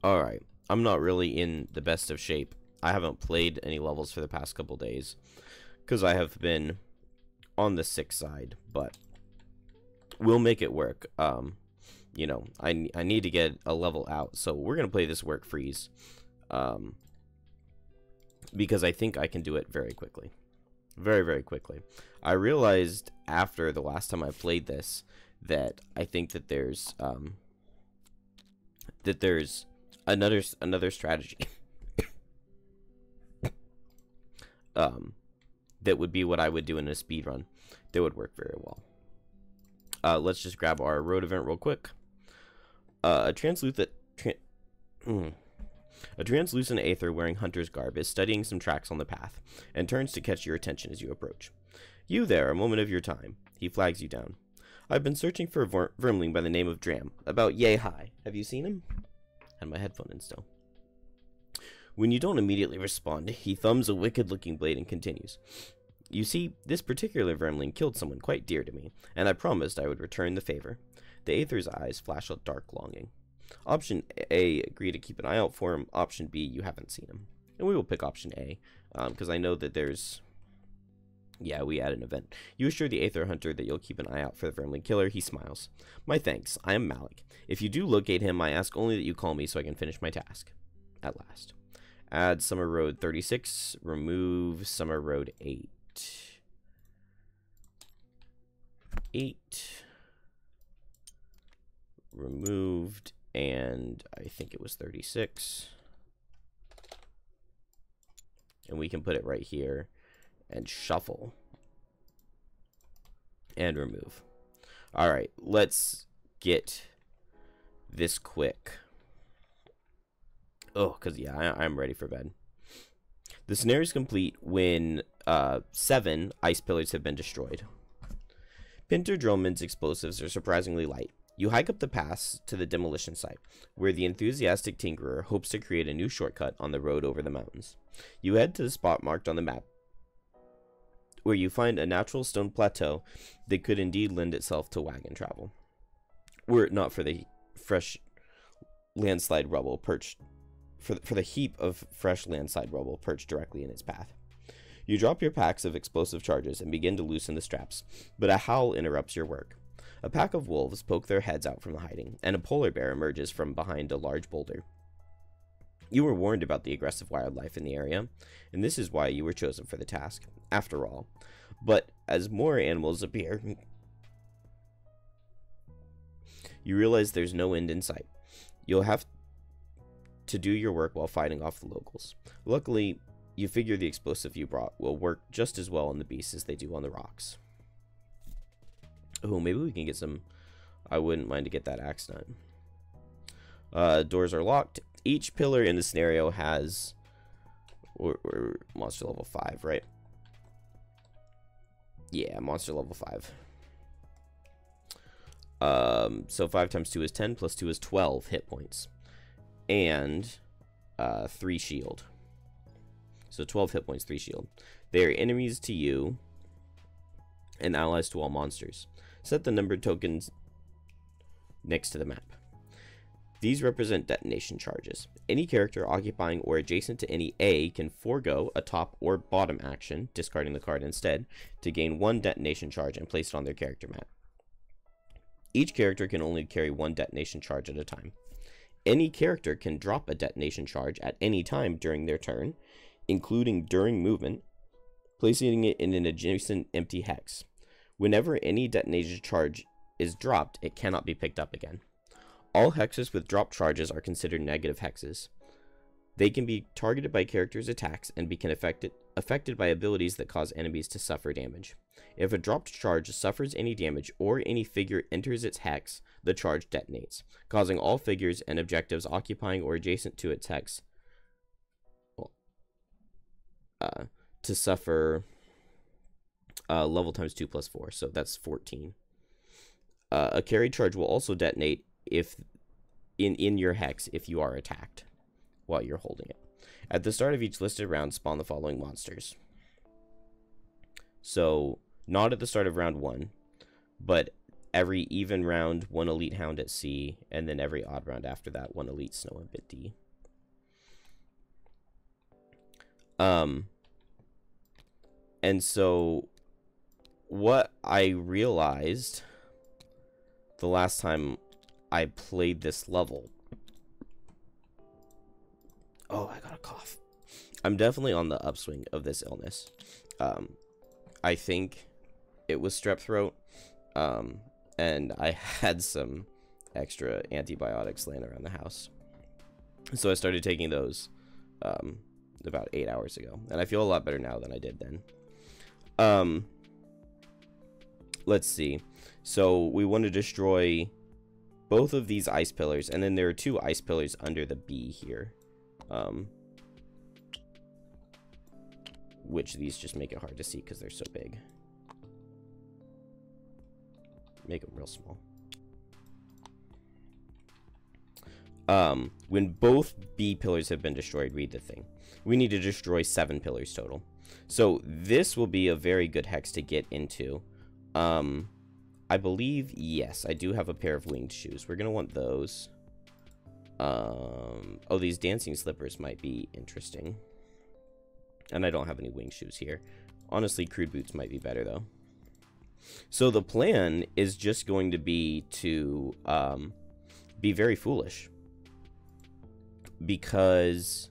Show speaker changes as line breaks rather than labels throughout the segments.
Alright, I'm not really in the best of shape. I haven't played any levels for the past couple days because I have been on the sick side, but we'll make it work. You know, I need to get a level out, so we're gonna play this work freeze, because I think I can do it very quickly, very quickly. I realized after the last time I played this that I think that there's another strategy that would be what I would do in a speed run that would work very well. Let's just grab our road event real quick. A translucent aether wearing hunter's garb is studying some tracks on the path and turns to catch your attention as you approach. You there, a moment of your time. He flags you down. I've been searching for a vermling by the name of Dram, about yay high. Have you seen him? Had my headphone in still. When you don't immediately respond, he thumbs a wicked-looking blade and continues. You see, this particular vermling killed someone quite dear to me, and I promised I would return the favor. The aether's eyes flash a dark longing. Option A, agree to keep an eye out for him. Option B, you haven't seen him. And we will pick option A, because I know that there's... Yeah, we add an event. You assure the Aether Hunter that you'll keep an eye out for the vermling killer. He smiles. My thanks. I am Malik. If you do locate him, I ask only that you call me so I can finish my task. At last. Add Summer Road 36. Remove Summer Road 8. 8. Removed. And I think it was 36. And we can put it right here. And shuffle. And remove. Alright, let's get this quick. Oh, because, yeah, I'm ready for bed. The scenario is complete when 7 ice pillars have been destroyed. Pinter Drillman's explosives are surprisingly light. You hike up the pass to the demolition site, where the enthusiastic tinkerer hopes to create a new shortcut on the road over the mountains. You head to the spot marked on the map, where you find a natural stone plateau that could indeed lend itself to wagon travel, were it not for the fresh landslide rubble perched for the heap of fresh landslide rubble perched directly in its path. You drop your packs of explosive charges and begin to loosen the straps, but a howl interrupts your work. A pack of wolves poke their heads out from the hiding, and a polar bear emerges from behind a large boulder. You were warned about the aggressive wildlife in the area, and this is why you were chosen for the task, after all. But as more animals appear, you realize there's no end in sight. You'll have to do your work while fighting off the locals. Luckily, you figure the explosive you brought will work just as well on the beasts as they do on the rocks. Oh, maybe we can get some... I wouldn't mind to get that axe done. Doors are locked. Each pillar in the scenario has... We're monster level 5, right? Yeah, monster level 5. So 5 times 2 is 10, plus 2 is 12 hit points. And 3 shield. So 12 hit points, 3 shield. They are enemies to you and allies to all monsters. Set the numbered tokens next to the map. These represent detonation charges. Any character occupying or adjacent to any A can forego a top or bottom action, discarding the card instead, to gain 1 detonation charge and place it on their character map. Each character can only carry 1 detonation charge at a time. Any character can drop a detonation charge at any time during their turn, including during movement, placing it in an adjacent empty hex. Whenever any detonation charge is dropped, it cannot be picked up again. All hexes with dropped charges are considered negative hexes. They can be targeted by characters' attacks and be affected by abilities that cause enemies to suffer damage. If a dropped charge suffers any damage or any figure enters its hex, the charge detonates, causing all figures and objectives occupying or adjacent to its hex to suffer level times 2 plus 4, so that's 14. A carry charge will also detonate if in your hex if you are attacked while you're holding it. At the start of each listed round, spawn the following monsters. So, not at the start of round 1, but every even round, 1 elite hound at C, and then every odd round after that, 1 elite snow imp at D. And so what I realized the last time I played this level... Oh, I got a cough. I'm definitely on the upswing of this illness. I think it was strep throat. And I had some extra antibiotics laying around the house. So I started taking those about 8 hours ago. And I feel a lot better now than I did then. Let's see. So we want to destroy both of these ice pillars. And then there are 2 ice pillars under the B here. Which these just make it hard to see because they're so big. Make them real small. When both B pillars have been destroyed, read the thing. We need to destroy 7 pillars total. So this will be a very good hex to get into. I believe, yes, I do have a pair of winged shoes. We're going to want those. Oh, these dancing slippers might be interesting. And I don't have any winged shoes here. Honestly, crude boots might be better, though. So the plan is just going to be to be very foolish. Because...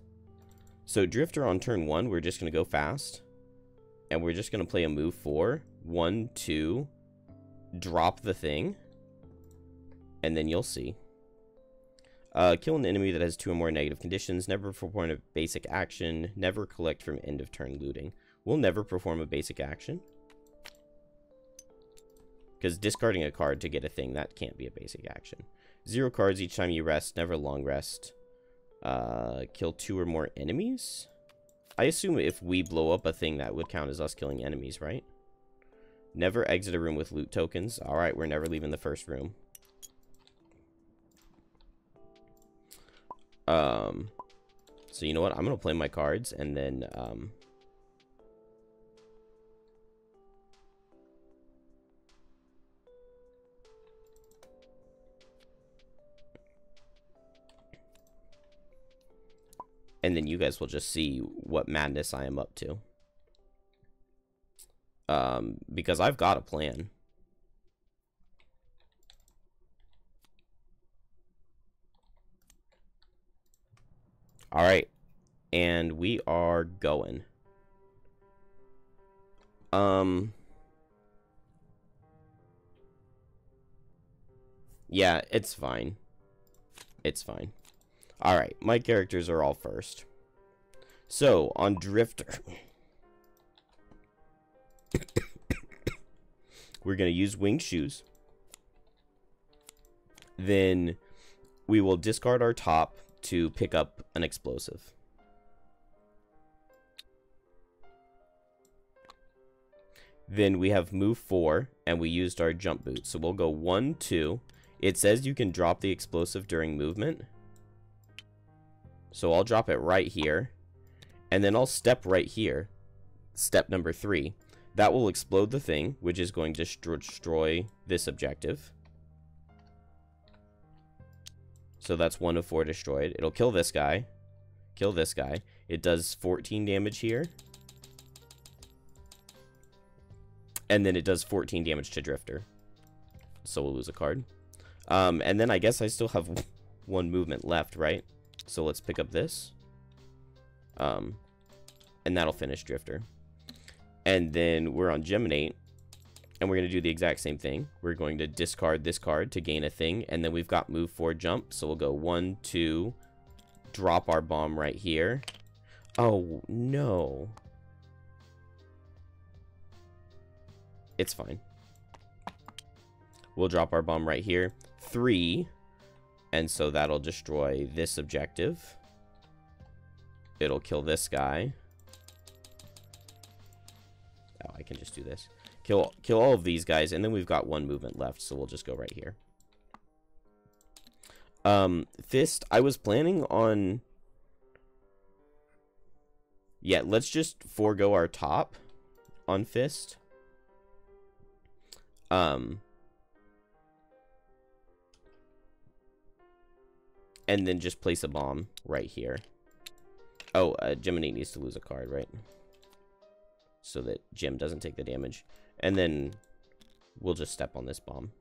So Drifter on turn 1, we're just going to go fast. And we're just going to play a move 4. 1, 2. Drop the thing. And then you'll see. Kill an enemy that has 2 or more negative conditions. Never perform a basic action. Never collect from end of turn looting. We'll never perform a basic action. Because discarding a card to get a thing, that can't be a basic action. 0 cards each time you rest. Never long rest. Kill 2 or more enemies? I assume if we blow up a thing, that would count as us killing enemies, right? Never exit a room with loot tokens. Alright, we're never leaving the first room. So you know what? I'm going to play my cards, and then, and then you guys will just see what madness I am up to. Because I've got a plan. Alright. And we are going. Yeah, it's fine. It's fine. Alright, my characters are all first. So, on Drifter, we're going to use winged shoes. Then we will discard our top to pick up an explosive. Then we have move 4, and we used our jump boot. So we'll go 1, 2. It says you can drop the explosive during movement. So I'll drop it right here. And then I'll step right here. Step number 3. That will explode the thing, which is going to destroy this objective. So that's 1 of 4 destroyed. It'll kill this guy. Kill this guy. It does 14 damage here. And then it does 14 damage to Drifter. So we'll lose a card. And then I guess I still have 1 movement left, right? So let's pick up this. And that'll finish Drifter. And then we're on Geminate. And we're going to do the exact same thing. We're going to discard this card to gain a thing. And then we've got move 4 jump. So we'll go 1, 2. Drop our bomb right here. Oh, no. It's fine. We'll drop our bomb right here. 3. And so that'll destroy this objective. It'll kill this guy. Oh, I can just do this. Kill all of these guys, and then we've got 1 movement left, so we'll just go right here. Fist, I was planning on... Yeah, let's just forego our top on Fist. and then just place a bomb right here. Oh, Geminate needs to lose a card, right? So that Jim doesn't take the damage. And then we'll just step on this bomb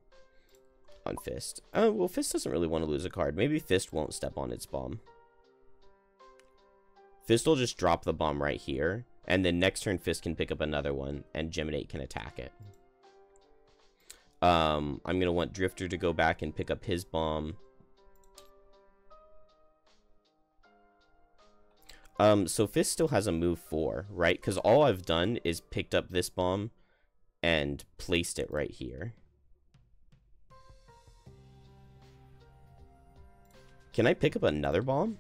on Fist. Oh, well, Fist doesn't really want to lose a card. Maybe Fist won't step on its bomb. Fist will just drop the bomb right here, and then next turn Fist can pick up another one, and Geminate can attack it. I'm going to want Drifter to go back and pick up his bomb. So Fist still has a move 4, right? Because all I've done is picked up this bomb and placed it right here. Can I pick up another bomb?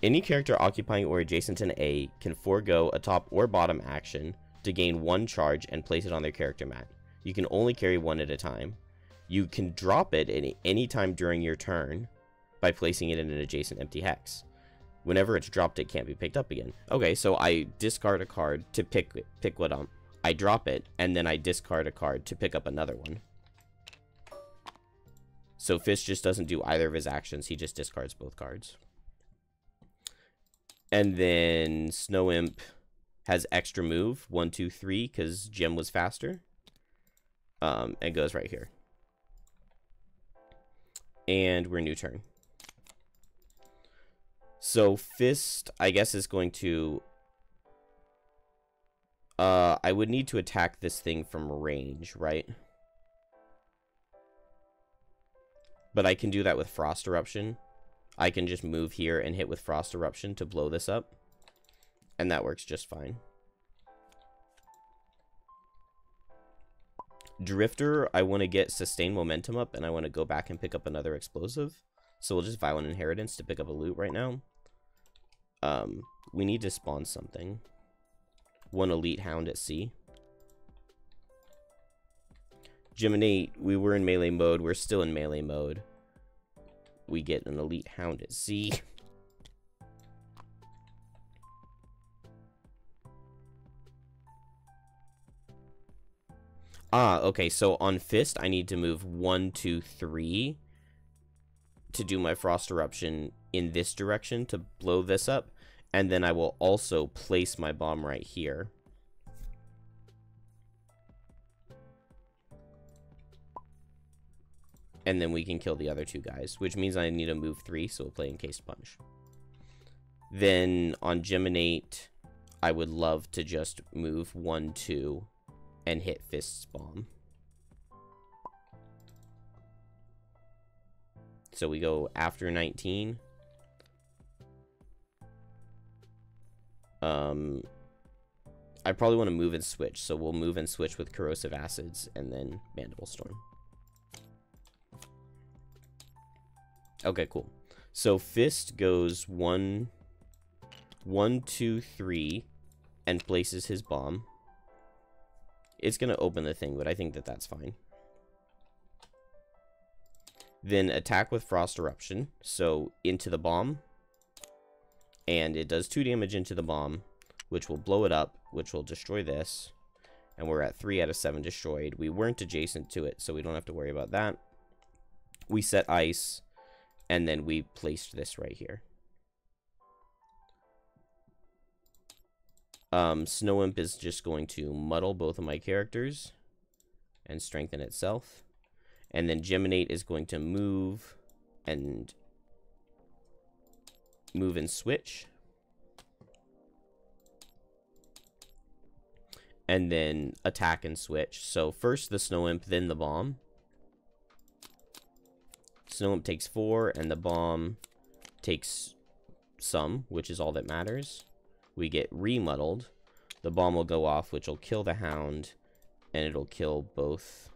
Any character occupying or adjacent to an A can forego a top or bottom action to gain 1 charge and place it on their character mat. You can only carry 1 at a time. You can drop it at any time during your turn by placing it in an adjacent empty hex. Whenever it's dropped, it can't be picked up again. Okay, so I discard a card to pick what up. I drop it, and then I discard a card to pick up another one. So Fist just doesn't do either of his actions. He just discards both cards. And then Snow Imp has extra move, 1, 2, 3, because Jim was faster. And goes right here. And we're new turn. So Fist, I guess, is going to... I would need to attack this thing from range, right? But I can do that with Frost Eruption. I can just move here and hit with Frost Eruption to blow this up. And that works just fine. Drifter, I want to get Sustained Momentum up, and I want to go back and pick up another explosive. So we'll just Violent Inheritance to pick up a loot right now. We need to spawn something. 1 Elite Hound at sea. Geminate, we were in melee mode. We're still in melee mode. We get an Elite Hound at sea. Okay, so on Fist, I need to move 1, 2, 3 to do my Frost Eruption in this direction to blow this up. And then I will also place my bomb right here. And then we can kill the other 2 guys, which means I need to move 3, so we'll play Encased Punch. Then on Geminate, I would love to just move 1, 2, and hit Fist's bomb. So we go after 19. I probably want to move and switch, so we'll move and switch with Corrosive Acids and then Mandible Storm. Okay, cool. So Fist goes 1, 2, 3, and places his bomb. It's going to open the thing, but I think that that's fine. Then attack with Frost Eruption, so into the bomb. And it does 2 damage into the bomb, which will blow it up, which will destroy this. And we're at 3 out of 7 destroyed. We weren't adjacent to it, so we don't have to worry about that. We set ice, and then we placed this right here. Snow Imp is just going to muddle both of my characters and strengthen itself. And then Geminate is going to move and switch. And then attack and switch. So first the Snow Imp, then the bomb. Snow Imp takes 4, and the bomb takes some, which is all that matters. We get remuddled. The bomb will go off, which will kill the Hound, and it'll kill both.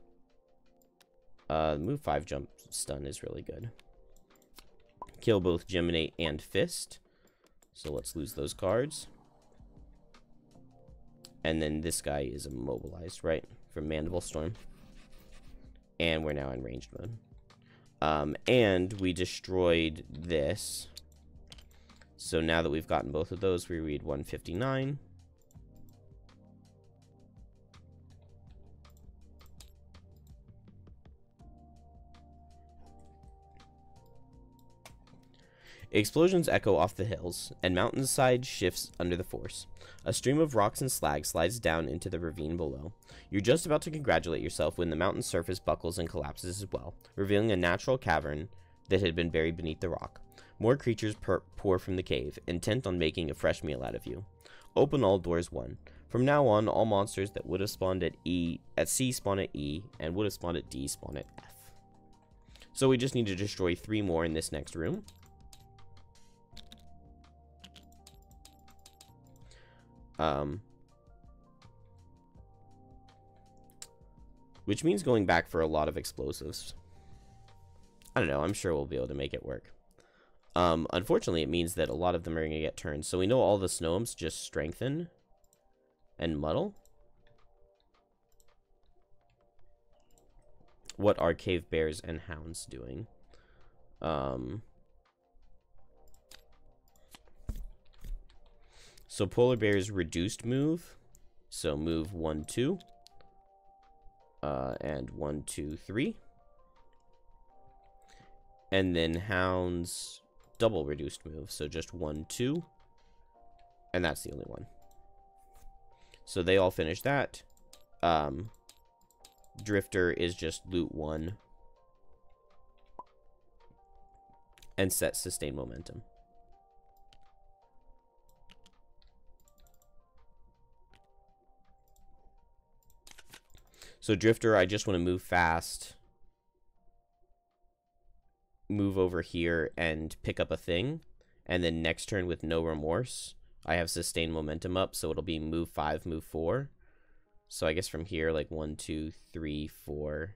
Move 5 jump stun is really good. Kill both Geminate and Fist. So let's lose those cards. And then this guy is immobilized, right? From Mandible Storm. And we're now in ranged mode. And we destroyed this. So now that we've gotten both of those, we read 159. Explosions echo off the hills, and mountainside shifts under the force. A stream of rocks and slag slides down into the ravine below. You're just about to congratulate yourself when the mountain surface buckles and collapses as well, revealing a natural cavern that had been buried beneath the rock. More creatures pour from the cave, intent on making a fresh meal out of you. Open all doors 1. From now on, all monsters that would have spawned at C spawn at E, and would have spawned at D spawn at F. So we just need to destroy 3 more in this next room. Which means going back for a lot of explosives. I don't know, I'm sure we'll be able to make it work. Unfortunately, it means that a lot of them are going to get turned. So we know all the snow imps just strengthen and muddle. What are cave bears and hounds doing? So polar bears reduced move. So move 1, 2. And 1, 2, 3. And then hounds double reduced move. So just 1, 2. And that's the only one. So they all finish that. Drifter is just loot 1. And set sustain momentum. So Drifter, I just want to move fast. Move over here and pick up a thing. And then next turn with no remorse, I have sustained momentum up, so it'll be move 5, move 4. So I guess from here, like 1, 2, 3, 4.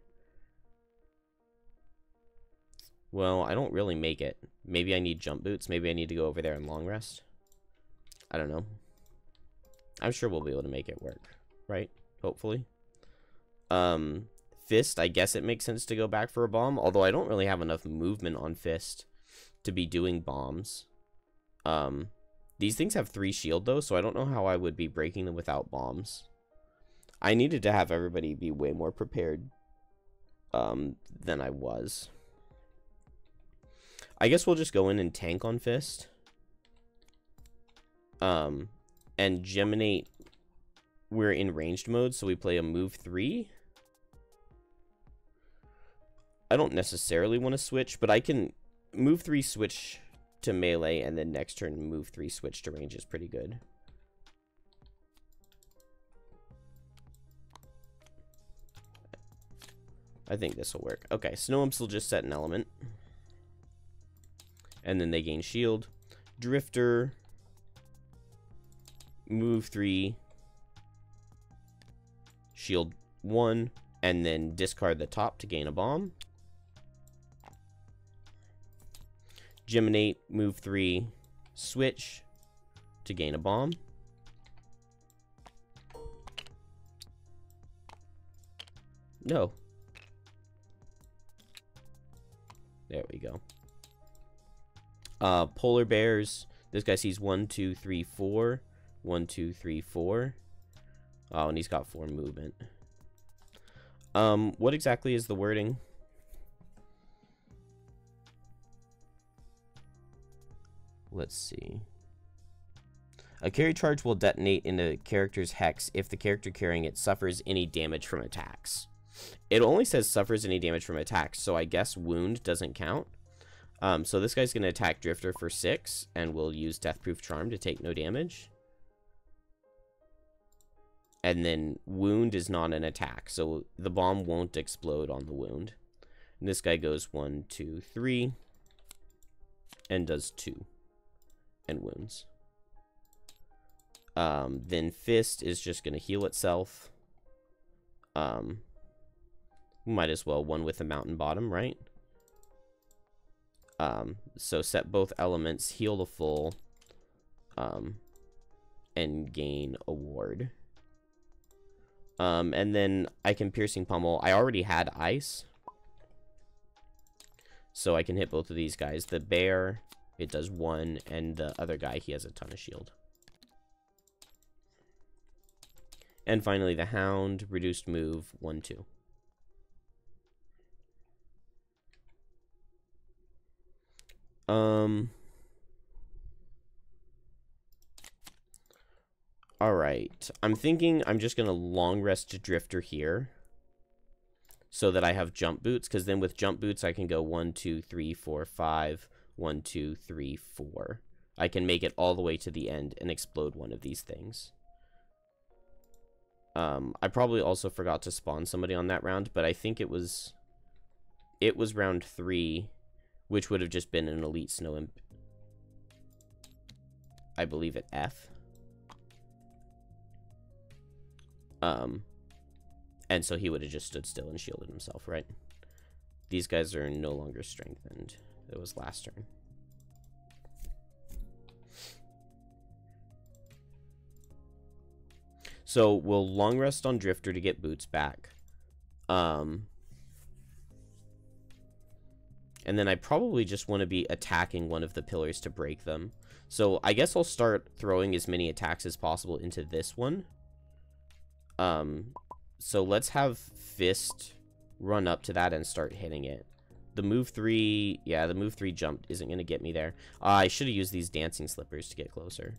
Well, I don't really make it. Maybe I need jump boots. Maybe I need to go over there and long rest. I don't know. I'm sure we'll be able to make it work, right? Hopefully. Fist, I guess it makes sense to go back for a bomb, although I don't really have enough movement on Fist to be doing bombs. These things have 3 shield though, so I don't know how I would be breaking them without bombs. I needed to have everybody be way more prepared than I was. I guess we'll just go in and tank on Fist. And Geminate, we're in ranged mode, so we play a move 3. I don't necessarily want to switch, but I can move 3 switch to melee, and then next turn move 3 switch to range is pretty good. I think this will work. Okay, Snow Imps will just set an element. And then they gain shield. Drifter, move 3, shield 1, and then discard the top to gain a bomb. Geminate, move 3, switch to gain a bomb. No. There we go. Polar bears. This guy sees 1, 2, 3, 4. 1, 2, 3, 4. Oh, and he's got 4 movement. What exactly is the wording? Let's see. A carry charge will detonate in a character's hex if the character carrying it suffers any damage from attacks. It only says suffers any damage from attacks, so I guess wound doesn't count. So this guy's going to attack Drifter for 6, and we'll use Deathproof Charm to take no damage. And then wound is not an attack, so the bomb won't explode on the wound. And this guy goes 1, 2, 3, and does 2, and wounds. Then Fist is just going to heal itself. Might as well one with the mountain bottom, right? So set both elements, heal the full, and gain a ward. And then I can Piercing Pummel. I already had ice, so I can hit both of these guys. The bear, it does 1, and the other guy, he has a ton of shield. And finally, the hound, reduced move, 1, 2. Alright. I'm thinking I'm just going to long rest Drifter here. So that I have jump boots. Because then with jump boots, I can go 1, 2, 3, 4, 5. 1, 2, 3, 4. I can make it all the way to the end and explode one of these things. I probably also forgot to spawn somebody on that round, but I think it was round 3, which would have just been an elite snow imp. I believe at F. And so he would have just stood still and shielded himself, right? These guys are no longer strengthened. It was last turn. So we'll long rest on Drifter to get boots back. And then I probably just want to be attacking one of the pillars to break them. So I guess I'll start throwing as many attacks as possible into this one. So let's have Fist run up to that and start hitting it. The move 3, yeah, the move 3 jump isn't going to get me there. I should have used these dancing slippers to get closer.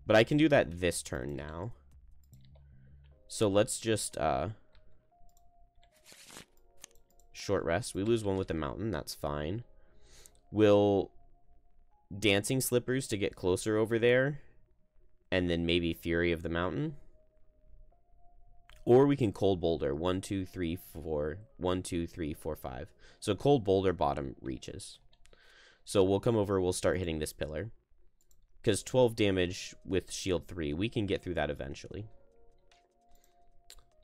But I can do that this turn now. So let's just, short rest. We lose one with the mountain, that's fine. We'll dancing slippers to get closer over there. And then maybe Fury of the Mountain. Or we can Cold Boulder. 1, 2, 3, 4. 1, 2, 3, 4, 5. So Cold Boulder bottom reaches. So we'll come over, we'll start hitting this pillar. Because 12 damage with shield 3, we can get through that eventually.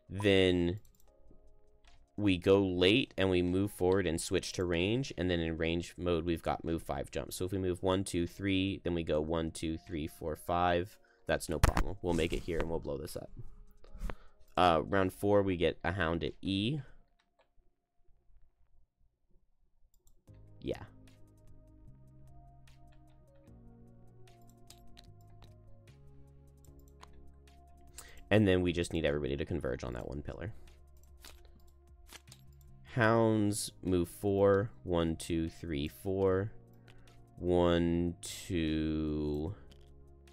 Then we go late and we move forward and switch to range. And then in range mode, we've got move 5 jump. So if we move 1, 2, 3, then we go 1, 2, 3, 4, 5. That's no problem. We'll make it here and we'll blow this up. Round 4, we get a Hound at E. Yeah. And then we just need everybody to converge on that one pillar. Hounds, move 4. 1, 2, 3, 4. 1, 2,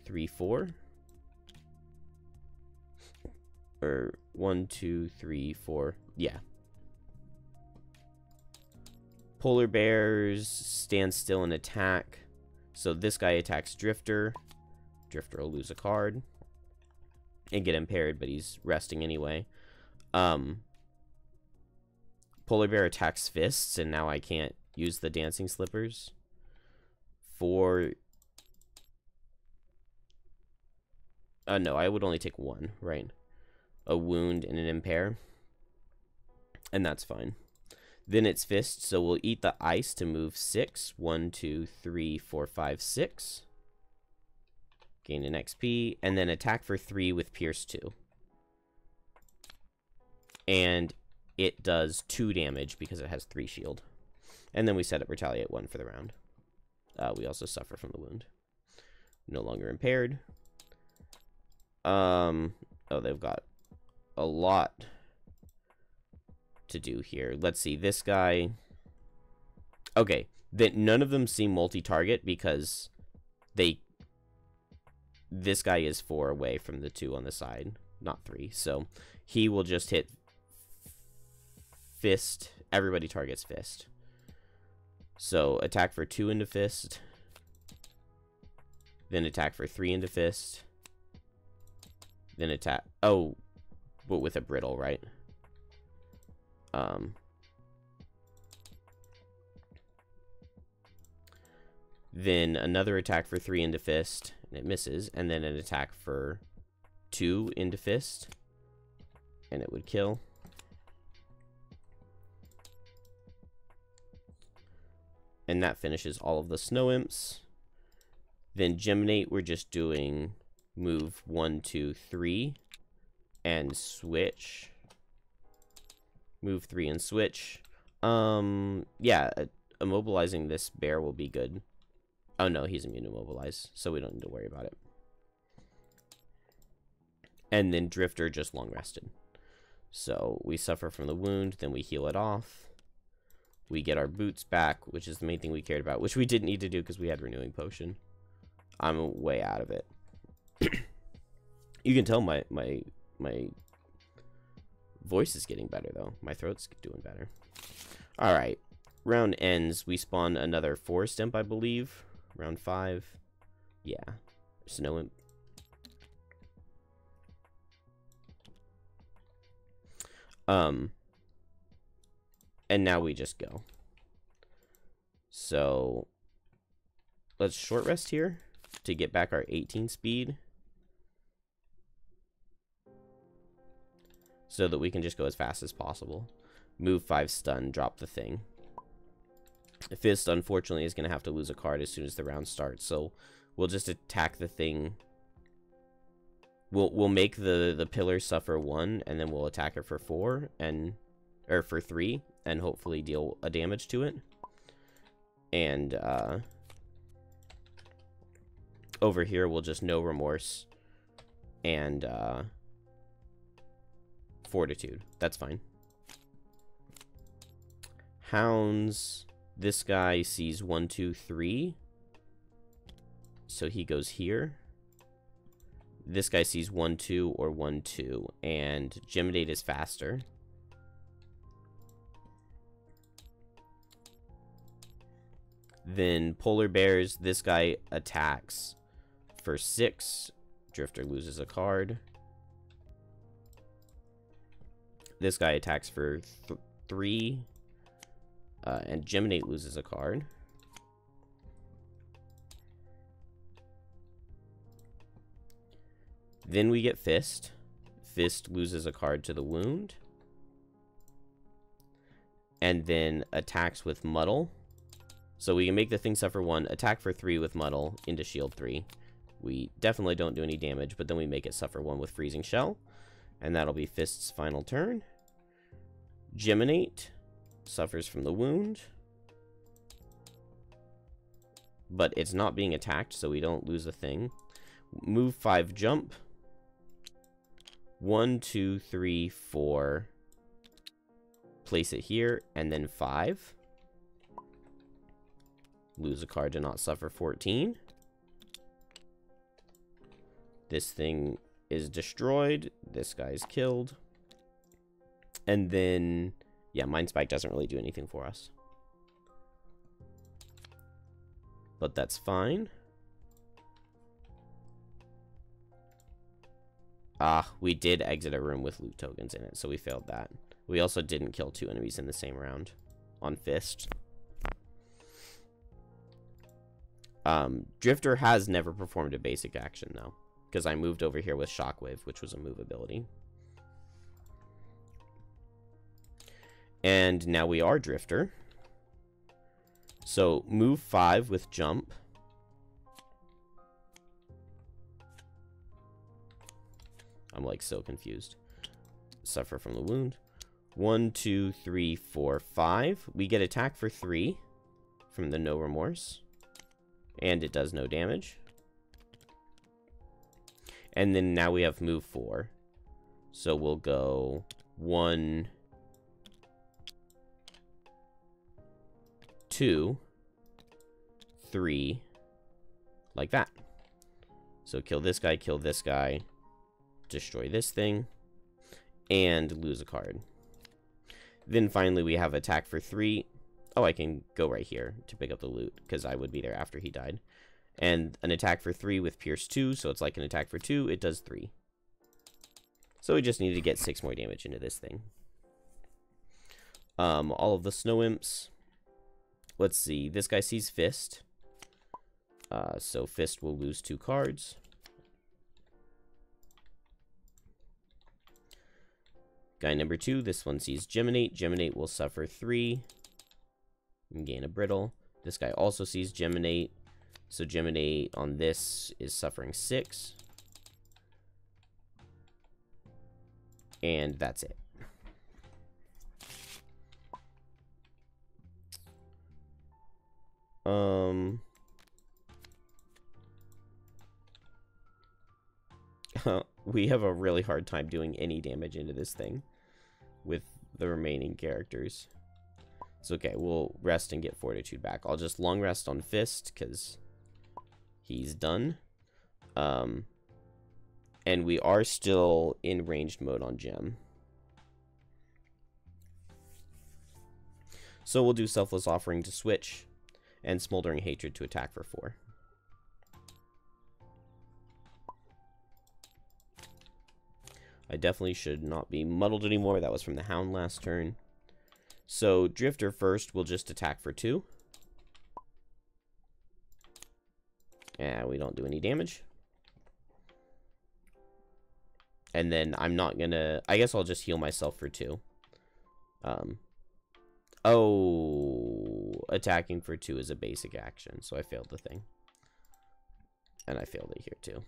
3, 4. Or 1, 2, 3, 4. Yeah. Polar bears stand still and attack. So this guy attacks Drifter. Drifter will lose a card and get impaired, but he's resting anyway. Polar bear attacks Fists, and now I can't use the dancing slippers. 4. No, I would only take 1, right? A wound and an impair. And that's fine. Then it's Fist, so we'll eat the ice to move 6. 1, 2, 3, 4, 5, 6. Gain an XP, and then attack for 3 with Pierce 2. And it does 2 damage because it has 3 shield. And then we set up Retaliate 1 for the round. We also suffer from the wound. No longer impaired. Oh, they've got a lot to do here. Let's see, this guy. Okay, none of them seem multi-target because this guy is 4 away from the 2 on the side, not 3. So he will just hit Fist. Everybody targets Fist. So attack for 2 into Fist. Then attack for 3 into Fist. Then attack. Oh, but with a brittle, right? Then another attack for 3 into Fist, and it misses. And then an attack for 2 into Fist, and it would kill. And that finishes all of the snow imps. Then Geminate, we're just doing move 1, 2, 3, and switch. Move 3 and switch. Yeah, immobilizing this bear will be good. Oh no, he's immune to immobilize, so we don't need to worry about it. And then Drifter just long rested. So we suffer from the wound, then we heal it off. We get our boots back, which is the main thing we cared about, which we didn't need to do because we had Renewing Potion. I'm way out of it. You can tell my voice is getting better, though. My throat's doing better. All right. Round ends. We spawn another forest imp, I believe. Round 5. Yeah. Snow imp. And now we just go. So let's short rest here to get back our 18 speed, so that we can just go as fast as possible. Move 5 stun, drop the thing. Fist, unfortunately, is going to have to lose a card as soon as the round starts, so we'll just attack the thing. We'll make the pillar suffer 1, and then we'll attack it for 4, or for 3, and hopefully deal a damage to it. And over here, we'll just no remorse and fortitude. That's fine. Hounds. This guy sees 1, 2, 3. So he goes here. This guy sees 1, 2, or 1, 2. And Geminate is faster. Then Polar Bears. This guy attacks for 6. Drifter loses a card. This guy attacks for 3. And Geminate loses a card. Then we get Fist. Fist loses a card to the wound. And then attacks with Muddle. So we can make the thing suffer 1, attack for 3 with Muddle into shield 3. We definitely don't do any damage, but then we make it suffer 1 with Freezing Shell. And that'll be Fist's final turn. Geminate suffers from the wound, but it's not being attacked, so we don't lose a thing. Move 5, jump. 1, 2, 3, 4. Place it here, and then 5. Lose a card to not suffer 14. This thing is destroyed. This guy's killed. And then, yeah, Mind Spike doesn't really do anything for us. But that's fine. Ah, we did exit a room with loot tokens in it, so we failed that. We also didn't kill 2 enemies in the same round on Fist. Drifter has never performed a basic action, though, because I moved over here with Shockwave, which was a move ability. And now we are Drifter. So move 5 with jump. I'm like so confused. Suffer from the wound. 1, 2, 3, 4, 5. We get attack for 3 from the No Remorse. And it does no damage. And then now we have move 4. So we'll go 1, 2, 3, like that. So kill this guy, destroy this thing, and lose a card. Then finally we have attack for 3. Oh, I can go right here to pick up the loot, because I would be there after he died. And an attack for 3 with Pierce 2, so it's like an attack for 2, it does 3. So we just need to get 6 more damage into this thing. All of the Snow Imps. Let's see, this guy sees Fist. So Fist will lose 2 cards. Guy number 2, this one sees Geminate. Geminate will suffer 3 and gain a brittle. This guy also sees Geminate. So Geminate on this is suffering 6. And that's it. We have a really hard time doing any damage into this thing with the remaining characters. It's okay, we'll rest and get Fortitude back. I'll just long rest on Fist, because he's done. And And we are still in ranged mode on Gem. So we'll do Selfless Offering to switch, and Smoldering Hatred to attack for 4. I definitely should not be muddled anymore. That was from the Hound last turn. So Drifter first will just attack for 2. And we don't do any damage. And then I'm not gonna... I guess I'll just heal myself for 2. Oh, attacking for 2 is a basic action, so I failed the thing. And I failed it here too.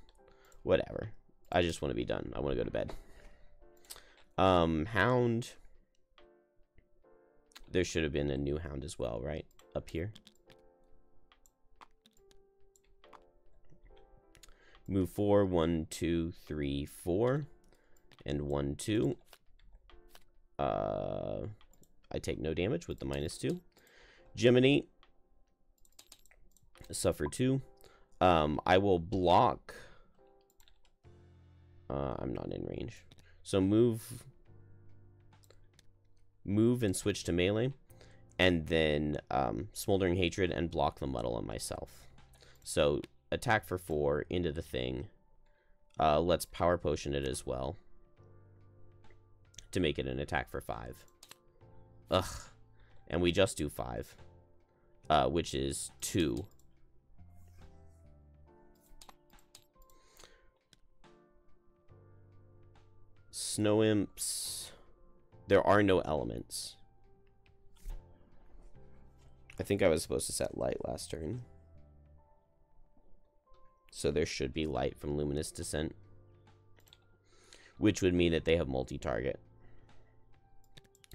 Whatever. I just want to be done. I want to go to bed. Hound. There should have been a new Hound as well, right? Up here. Move 4, 1, 2, 3, 4. And 1, 2. I take no damage with the -2. Geminate. Suffer 2. I will block. I'm not in range. So move and switch to melee. And then Smoldering Hatred and block the muddle on myself. So attack for 4 into the thing. Let's Power Potion it as well. To make it an attack for 5. Ugh. And we just do 5. Which is 2. Snow Imps. There are no elements. I think I was supposed to set light last turn. So there should be light from Luminous Descent. Which would mean that they have multi-target.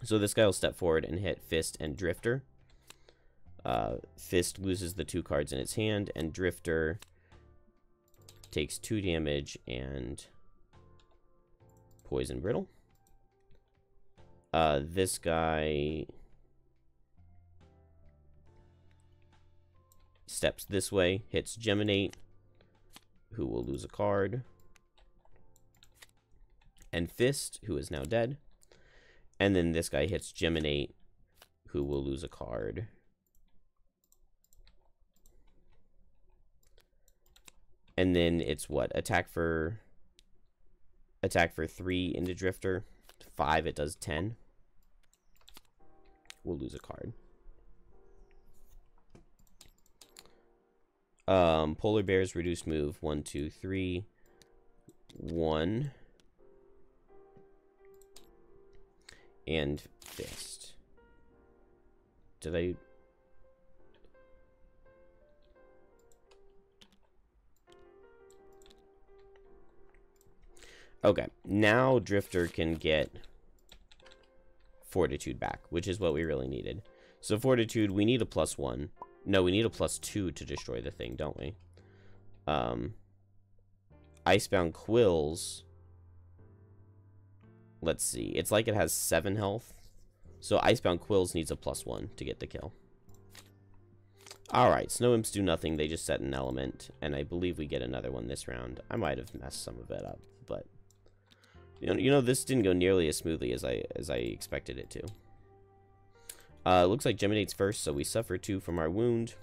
So this guy will step forward and hit Fist and Drifter. Fist loses the 2 cards in its hand, and Drifter takes 2 damage and Poison Brittle. This guy steps this way, hits Geminate, who will lose a card, and Fist, who is now dead. And then this guy hits Geminate, who will lose a card. And then it's what? Attack for 3 into Drifter. 5, it does 10. We'll lose a card. Polar Bears reduced move. 1, 2, 3. 1. And Fist. Did I... Okay, now Drifter can get Fortitude back, which is what we really needed. So Fortitude, we need a +1. No, we need a +2 to destroy the thing, don't we? Icebound Quills. Let's see. It's like it has 7 health. So Icebound Quills needs a +1 to get the kill. Alright, Snow Imps do nothing. They just set an element. And I believe we get another one this round. I might have messed some of it up, but... You know, this didn't go nearly as smoothly as I expected it to. Looks like Geminate's first, so we suffer 2 from our wound.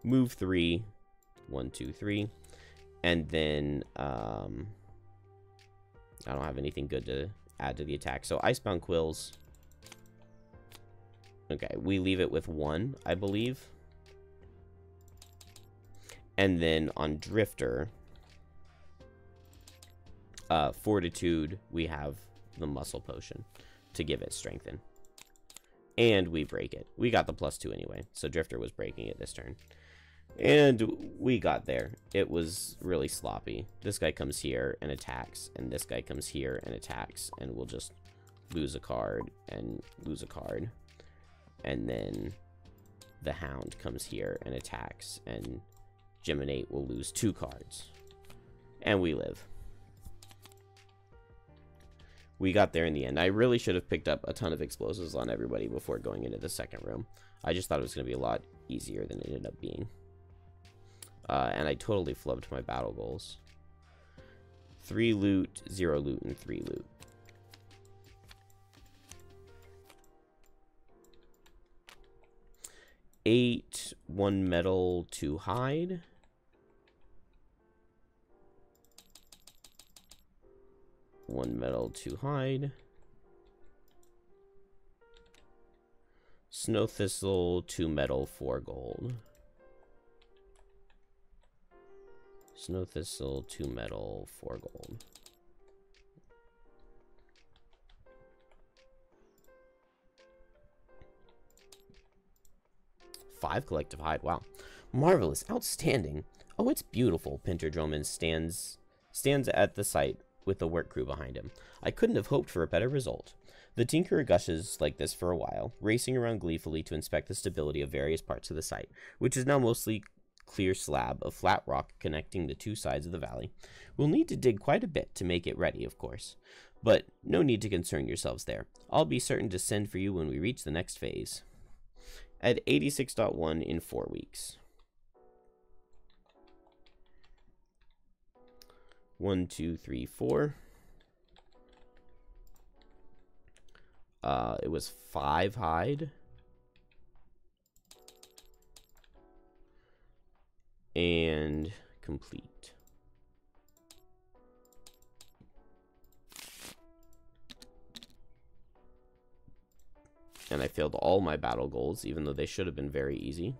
Move 3. 1, 2, 3. And then, I don't have anything good to add to the attack. So Icebound Quills. Okay, we leave it with 1, I believe. And then on Drifter, Fortitude, we have the Muscle Potion to give it Strengthen. And we break it. We got the +2 anyway, so Drifter was breaking it this turn. And we got there. It was really sloppy. This guy comes here and attacks, and this guy comes here and attacks, and we'll just lose a card and lose a card. And then the Hound comes here and attacks, and Geminate will lose 2 cards. And we live. We got there in the end. I really should have picked up a ton of explosives on everybody before going into the second room. I just thought it was going to be a lot easier than it ended up being. And I totally flubbed my battle goals. 3 loot, 0 loot, and 3 loot. Eight, 1 metal, 2 hide. One metal, 2 hide. Snow thistle, 2 metal, 4 gold. Snow thistle, 2 metal, 4 gold. Five collective hide. Wow. Marvelous. Outstanding. Oh, it's beautiful. Pinter Drummond stands at the site with the work crew behind him. I couldn't have hoped for a better result. The tinkerer gushes like this for a while, racing around gleefully to inspect the stability of various parts of the site, which is now mostly clear slab of flat rock connecting the two sides of the valley. We'll need to dig quite a bit to make it ready, of course. But no need to concern yourselves there. I'll be certain to send for you when we reach the next phase. At 86.1 in 4 weeks. 1, 2, 3, 4. It was 5 hide. And complete. And I failed all my battle goals, even though they should have been very easy.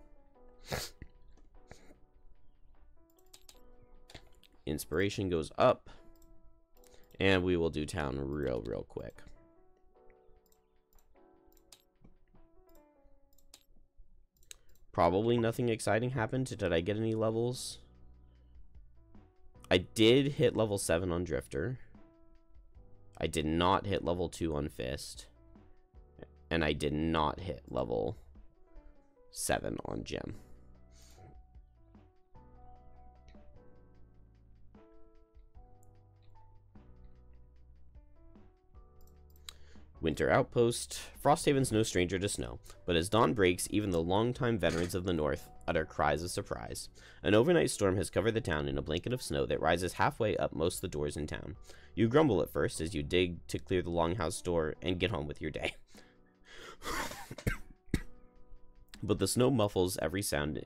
Inspiration goes up. And we will do town real quick. Probably nothing exciting happened. Did I get any levels? I did hit level 7 on Drifter. I did not hit level 2 on Fist. And I did not hit level 7 on Gem. Winter Outpost. Frosthaven's no stranger to snow, but as dawn breaks, even the longtime veterans of the north utter cries of surprise. An overnight storm has covered the town in a blanket of snow that rises halfway up most of the doors in town. You grumble at first as you dig to clear the longhouse door and get on with your day. But the snow muffles every sound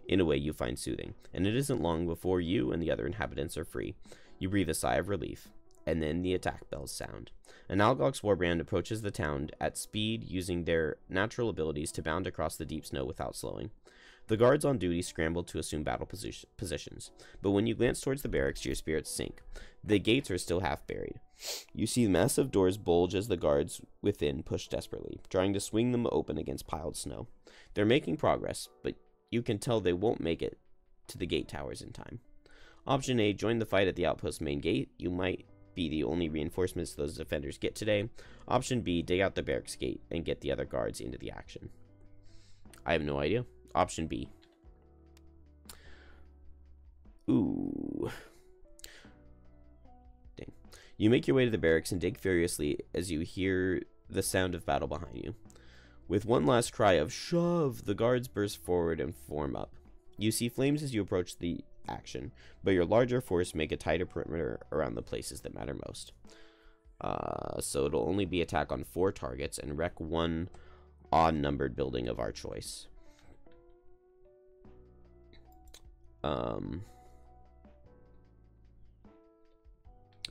in a way you find soothing, and it isn't long before you and the other inhabitants are free. You breathe a sigh of relief, and then the attack bells sound. An Algox warband approaches the town at speed, using their natural abilities to bound across the deep snow without slowing. The guards on duty scramble to assume battle positions, but when you glance towards the barracks, your spirits sink. The gates are still half buried. You see massive doors bulge as the guards within push desperately, trying to swing them open against piled snow. They're making progress, but you can tell they won't make it to the gate towers in time. Option A, join the fight at the outpost main gate. You might be the only reinforcements those defenders get today. Option B, dig out the barracks gate and get the other guards into the action. I have no idea. Option B. Ooh. Dang. You make your way to the barracks and dig furiously as you hear the sound of battle behind you. With one last cry of shove, the guards burst forward and form up. You see flames as you approach the action, but your larger force make a tighter perimeter around the places that matter most. So it'll only be attack on 4 targets and wreck 1 odd-numbered building of our choice.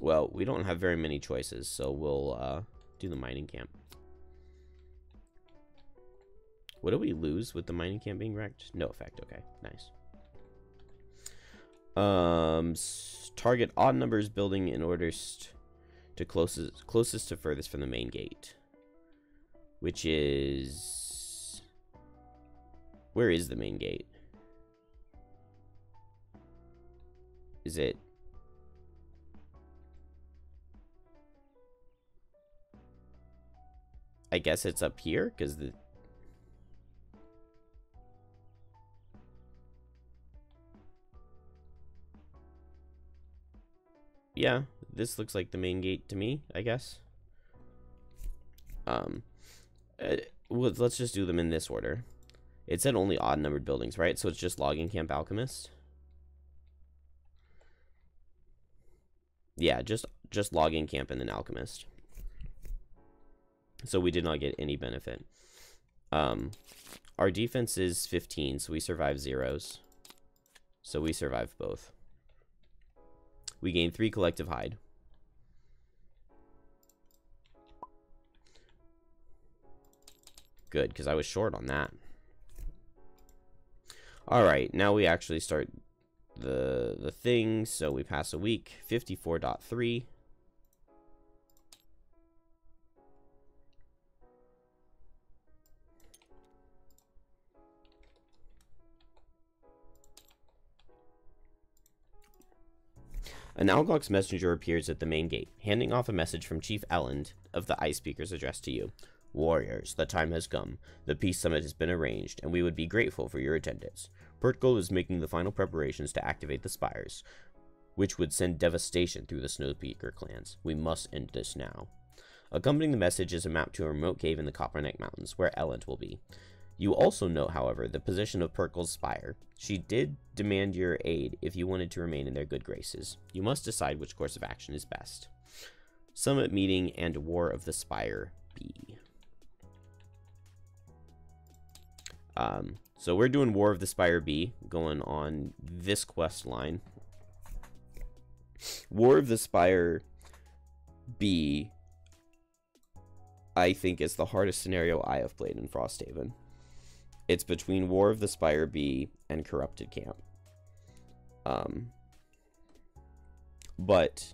Well, we don't have very many choices, so we'll do the mining camp. What do we lose with the mining camp being wrecked? No effect. Okay, nice. Target odd numbers building in order to closest to furthest from the main gate, which is, where is the main gate? Is it? I guess it's up here because the. Yeah, this looks like the main gate to me, I guess. Well, let's just do them in this order. It said only odd numbered buildings, right? So it's just logging camp alchemist. Yeah, just logging camp and then alchemist. So we did not get any benefit. Our defense is 15, so we survive zeros. So we survive both. We gain 3 collective hide. Good, because I was short on that. Alright, now we actually start the thing. So we pass a week. 54.3. An Algox messenger appears at the main gate, handing off a message from Chief Elland of the Ice Speakers addressed to you. Warriors, the time has come. The peace summit has been arranged, and we would be grateful for your attendance. Pertgul is making the final preparations to activate the spires, which would send devastation through the Snowpeaker clans. We must end this now. Accompanying the message is a map to a remote cave in the Copperneck Mountains, where Elland will be. You also note, however, the position of Pertgul's spire. She did demand your aid if you wanted to remain in their good graces. You must decide which course of action is best. Summit meeting and War of the Spire B. So we're doing War of the Spire B, going on this quest line. War of the Spire B, I think, is the hardest scenario I have played in Frosthaven. It's between War of the Spire B and Corrupted Camp. But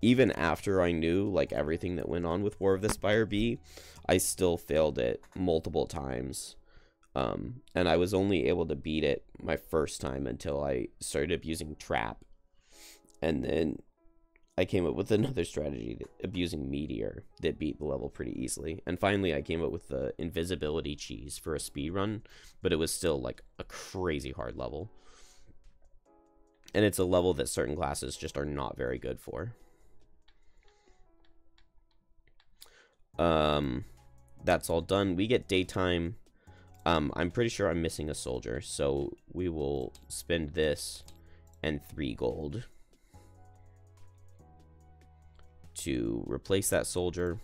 even after I knew like everything that went on with War of the Spire B, I still failed it multiple times. And I was only able to beat it my first time until I started abusing Trap. And then I came up with another strategy, abusing Meteor, that beat the level pretty easily. And finally, I came up with the Invisibility Cheese for a speed run, but it was still like a crazy hard level. And it's a level that certain classes just are not very good for. That's all done. We get daytime. I'm pretty sure I'm missing a soldier, so we will spend this and 3 gold to replace that soldier.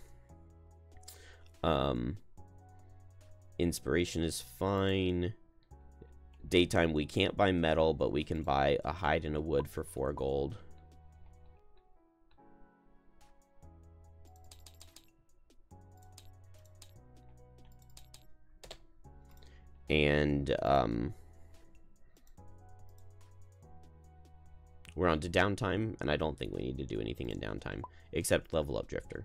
Inspiration is fine. Daytime, we can't buy metal, but we can buy a hide and a wood for 4 gold. And we're on to downtime, and I don't think we need to do anything in downtime except level up Drifter.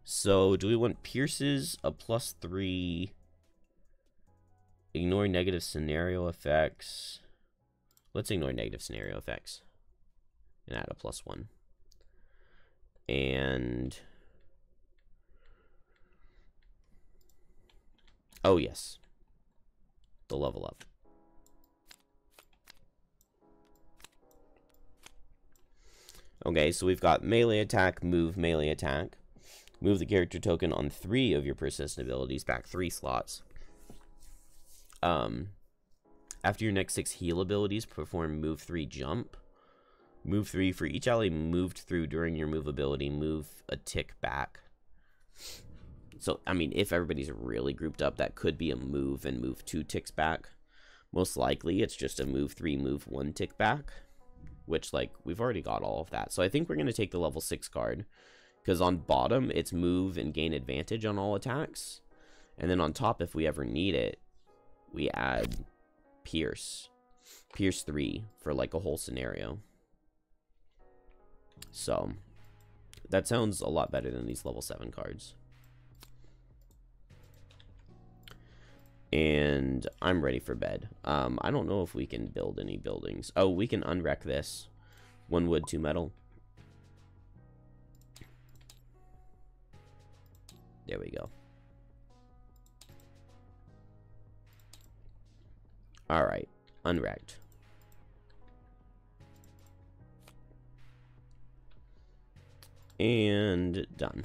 So do we want Pierces, a +3, ignore negative scenario effects? Let's ignore negative scenario effects and add a +1. And oh yes, the level up. Okay, so we've got melee attack, move, melee attack. Move the character token on 3 of your persistent abilities back 3 slots. After your next 6 heal abilities, perform move 3 jump. Move 3 for each ally moved through during your move ability, move a tick back. So, I mean, if everybody's really grouped up, that could be a move and move 2 ticks back. Most likely, it's just a move 3, move 1 tick back. Which, like, we've already got all of that. So I think we're going to take the level 6 card. Because on bottom, it's move and gain advantage on all attacks. And then on top, if we ever need it, we add Pierce. Pierce 3 for, like, a whole scenario. So, that sounds a lot better than these level 7 cards. And I'm ready for bed. I don't know if we can build any buildings. Oh, we can unwreck this. 1 wood, 2 metal. There we go. Alright, unwrecked. And done.